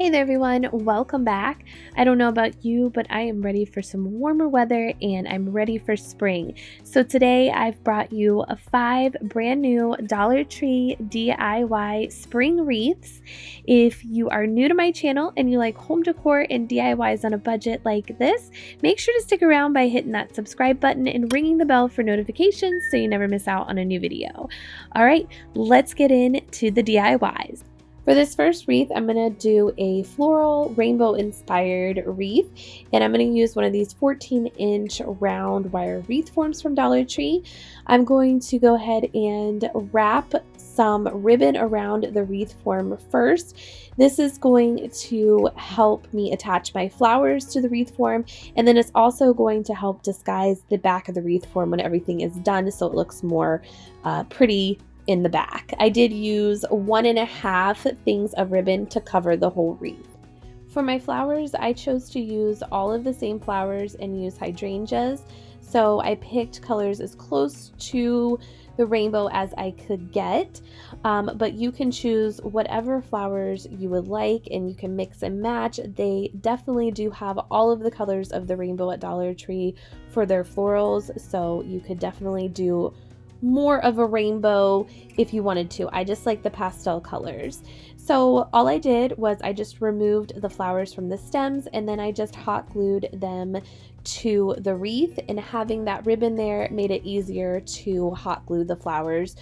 Hey there everyone, welcome back. I don't know about you, but I am ready for some warmer weather and I'm ready for spring. So today I've brought you 5 brand new Dollar Tree DIY spring wreaths. If you are new to my channel and you like home decor and DIYs on a budget like this, make sure to stick around by hitting that subscribe button and ringing the bell for notifications so you never miss out on a new video. All right, let's get into the DIYs. For this first wreath, I'm going to do a floral rainbow inspired wreath, and I'm going to use one of these 14-inch round wire wreath forms from Dollar Tree. I'm going to go ahead and wrap some ribbon around the wreath form first. This is going to help me attach my flowers to the wreath form, and then it's also going to help disguise the back of the wreath form when everything is done so it looks more pretty in the back. I did use 1.5 things of ribbon to cover the whole wreath. For my flowers, I chose to use all of the same flowers and use hydrangeas. So I picked colors as close to the rainbow as I could get, but you can choose whatever flowers you would like and you can mix and match. They definitely do have all of the colors of the rainbow at Dollar Tree for their florals, so you could definitely do more of a rainbow if you wanted to. I just like the pastel colors. So all I did was I just removed the flowers from the stems and then I just hot glued them to the wreath, and having that ribbon there made it easier to hot glue the flowers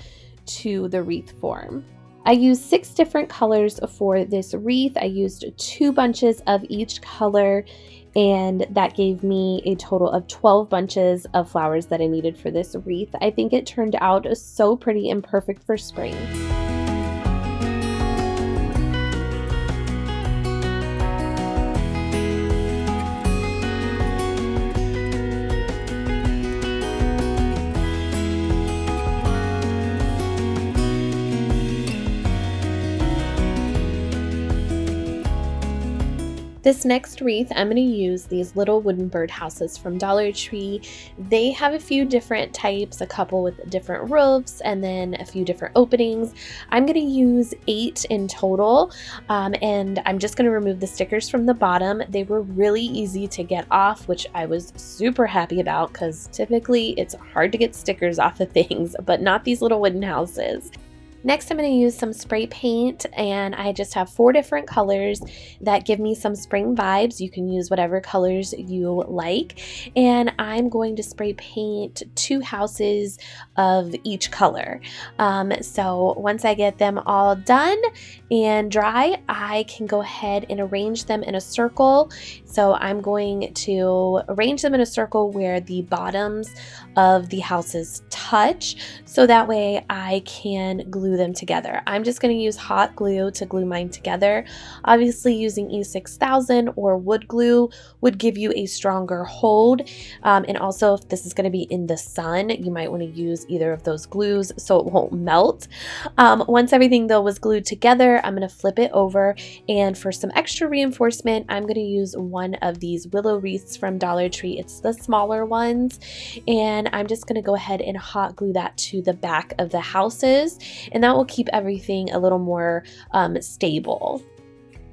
to the wreath form. I used 6 different colors for this wreath. I used 2 bunches of each color, and that gave me a total of 12 bunches of flowers that I needed for this wreath. I think it turned out so pretty and perfect for spring. This next wreath, I'm going to use these little wooden birdhouses from Dollar Tree. They have a few different types, a couple with different roofs, and then a few different openings. I'm going to use 8 in total, and I'm just going to remove the stickers from the bottom. They were really easy to get off, which I was super happy about because typically it's hard to get stickers off of things, but not these little wooden houses. Next, I'm going to use some spray paint, and I just have 4 different colors that give me some spring vibes. You can use whatever colors you like, and I'm going to spray paint 2 houses of each color. So once I get them all done and dry, I can go ahead and arrange them in a circle. So I'm going to arrange them in a circle where the bottoms of the houses touch, so that way I can glue them together. I'm just going to use hot glue to glue mine together. Obviously, using E6000 or wood glue would give you a stronger hold, and also if this is going to be in the sun, you might want to use either of those glues so it won't melt. Once everything though was glued together, I'm going to flip it over, and for some extra reinforcement, I'm going to use one of these willow wreaths from Dollar Tree. It's the smaller ones, and I'm just going to go ahead and hot glue that to the back of the houses, and that will keep everything a little more stable.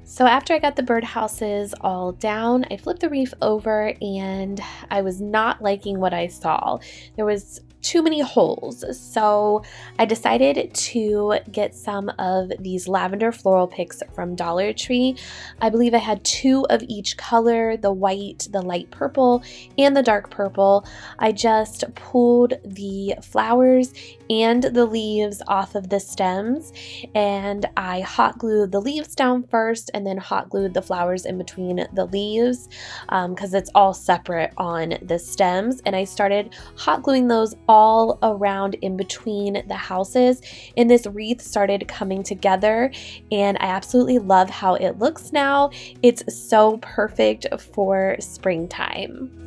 So after I got the birdhouses all down, I flipped the wreath over and I was not liking what I saw. There was too many holes, so I decided to get some of these lavender floral picks from Dollar Tree. I believe I had 2 of each color, the white, the light purple, and the dark purple. I just pulled the flowers and the leaves off of the stems, and I hot glued the leaves down first and then hot glued the flowers in between the leaves because it's all separate on the stems, and I started hot gluing those all around in between the houses, and this wreath started coming together, and I absolutely love how it looks now. It's so perfect for springtime.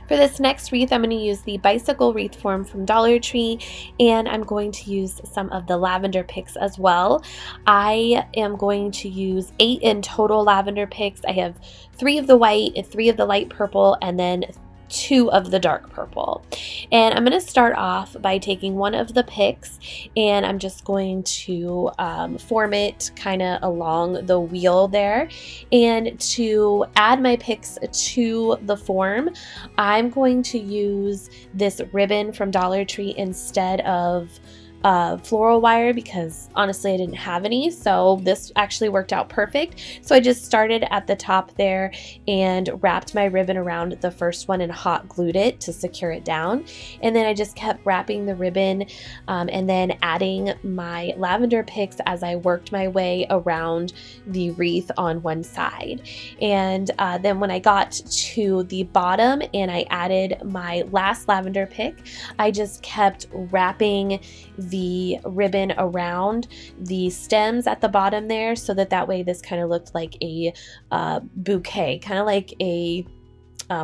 For this next wreath, I'm going to use the bicycle wreath form from Dollar Tree, and I'm going to use some of the lavender picks as well. I am going to use 8 in total lavender picks. I have 3 of the white, 3 of the light purple, and then 2 of the dark purple. And I'm going to start off by taking one of the picks, and I'm just going to form it kind of along the wheel there. And to add my picks to the form, I'm going to use this ribbon from Dollar Tree instead of floral wire, because honestly I didn't have any, so this actually worked out perfect. So I just started at the top there and wrapped my ribbon around the first one and hot glued it to secure it down, and then I just kept wrapping the ribbon and then adding my lavender picks as I worked my way around the wreath on one side. And then when I got to the bottom and I added my last lavender pick, I just kept wrapping the ribbon around the stems at the bottom there, so that way this kind of looked like a bouquet, kind of like a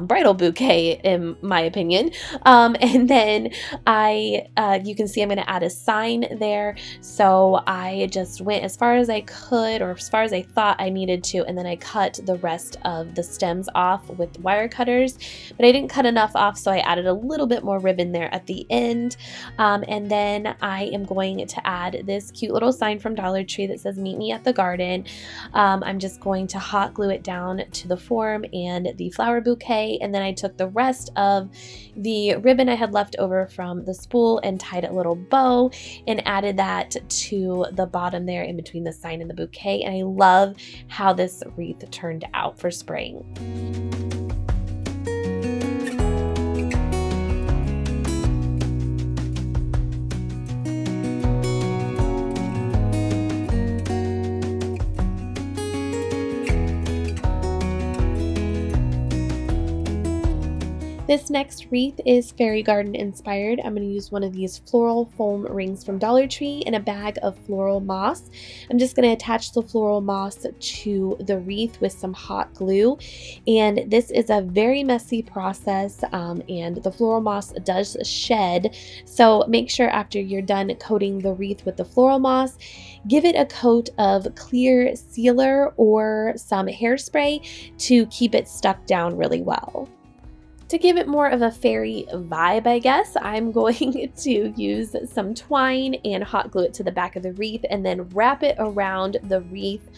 bridal bouquet in my opinion. And then you can see I'm going to add a sign there, so I just went as far as I could, or as far as I thought I needed to, and then I cut the rest of the stems off with wire cutters, but I didn't cut enough off, so I added a little bit more ribbon there at the end. And then I am going to add this cute little sign from Dollar Tree that says "Meet me at the garden." I'm just going to hot glue it down to the form and the flower bouquet, and then I took the rest of the ribbon I had left over from the spool and tied a little bow and added that to the bottom there in between the sign and the bouquet, and I love how this wreath turned out for spring. This next wreath is fairy garden inspired. I'm going to use one of these floral foam rings from Dollar Tree and a bag of floral moss. I'm just going to attach the floral moss to the wreath with some hot glue, and this is a very messy process, and the floral moss does shed, so make sure after you're done coating the wreath with the floral moss, give it a coat of clear sealer or some hairspray to keep it stuck down really well. To give it more of a fairy vibe, I guess, I'm going to use some twine and hot glue it to the back of the wreath and then wrap it around the wreath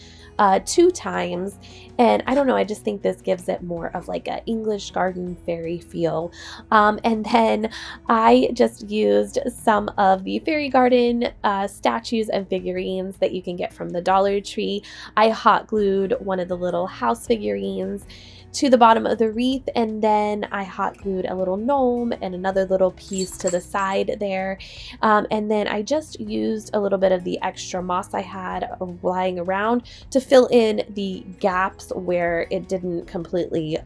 2 times. And I don't know, I just think this gives it more of like an English garden fairy feel. And then I just used some of the fairy garden statues and figurines that you can get from the Dollar Tree. I hot glued one of the little house figurines to the bottom of the wreath, and then I hot glued a little gnome and another little piece to the side there, and then I just used a little bit of the extra moss I had lying around to fill in the gaps where it didn't completely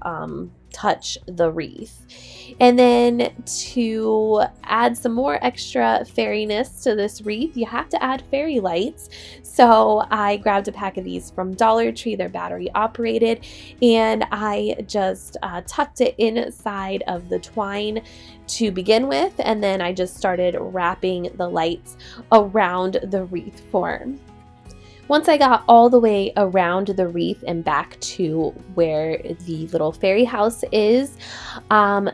touch the wreath. And then to add some more extra fairiness to this wreath, you have to add fairy lights. So I grabbed a pack of these from Dollar Tree. They're battery operated, and I just tucked it inside of the twine to begin with, and then I just started wrapping the lights around the wreath form. Once I got all the way around the wreath and back to where the little fairy house is,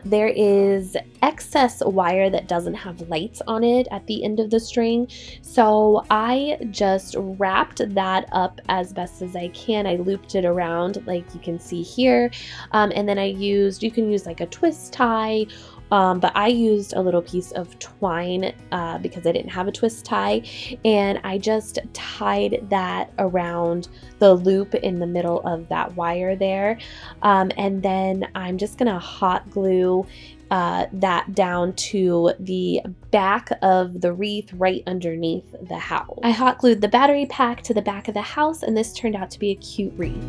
there is excess wire that doesn't have lights on it at the end of the string. So I just wrapped that up as best as I can. I looped it around like you can see here. And then you can use like a twist tie, but I used a little piece of twine because I didn't have a twist tie, and I just tied that around the loop in the middle of that wire there, and then I'm just gonna hot glue that down to the back of the wreath right underneath the house. I hot glued the battery pack to the back of the house, and this turned out to be a cute wreath.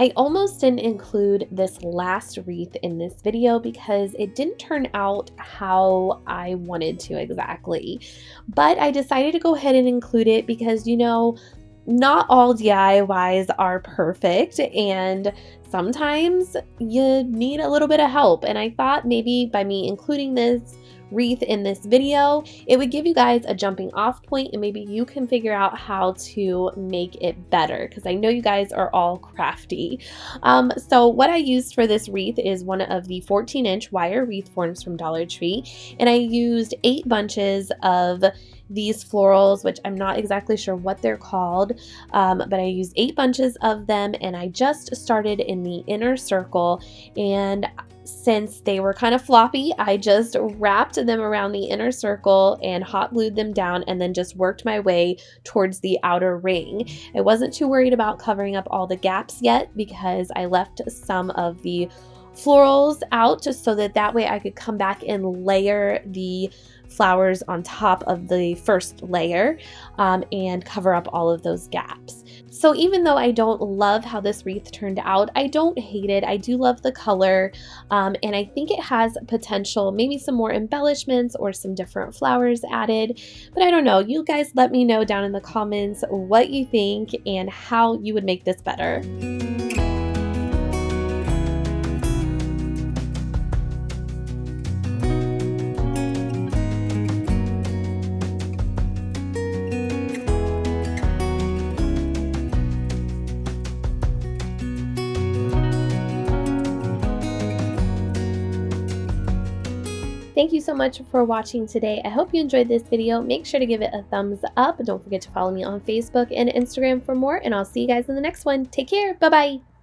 I almost didn't include this last wreath in this video because it didn't turn out how I wanted to exactly. But I decided to go ahead and include it because, you know, not all DIYs are perfect and sometimes you need a little bit of help. And I thought maybe by me including this wreath in this video, it would give you guys a jumping off point and maybe you can figure out how to make it better because I know you guys are all crafty. So what I used for this wreath is one of the 14-inch wire wreath forms from Dollar Tree, and I used 8 bunches of these florals, which I'm not exactly sure what they're called, but I used 8 bunches of them, and I just started in the inner circle, and since they were kind of floppy, I just wrapped them around the inner circle and hot glued them down and then just worked my way towards the outer ring. I wasn't too worried about covering up all the gaps yet because I left some of the florals out just so that way I could come back and layer the flowers on top of the first layer and cover up all of those gaps. So even though I don't love how this wreath turned out, I don't hate it. I do love the color, and I think it has potential, maybe some more embellishments or some different flowers added, but I don't know. You guys let me know down in the comments what you think and how you would make this better. Thank you so much for watching today. I hope you enjoyed this video. Make sure to give it a thumbs up. Don't forget to follow me on Facebook and Instagram for more, and I'll see you guys in the next one. Take care. Bye-bye.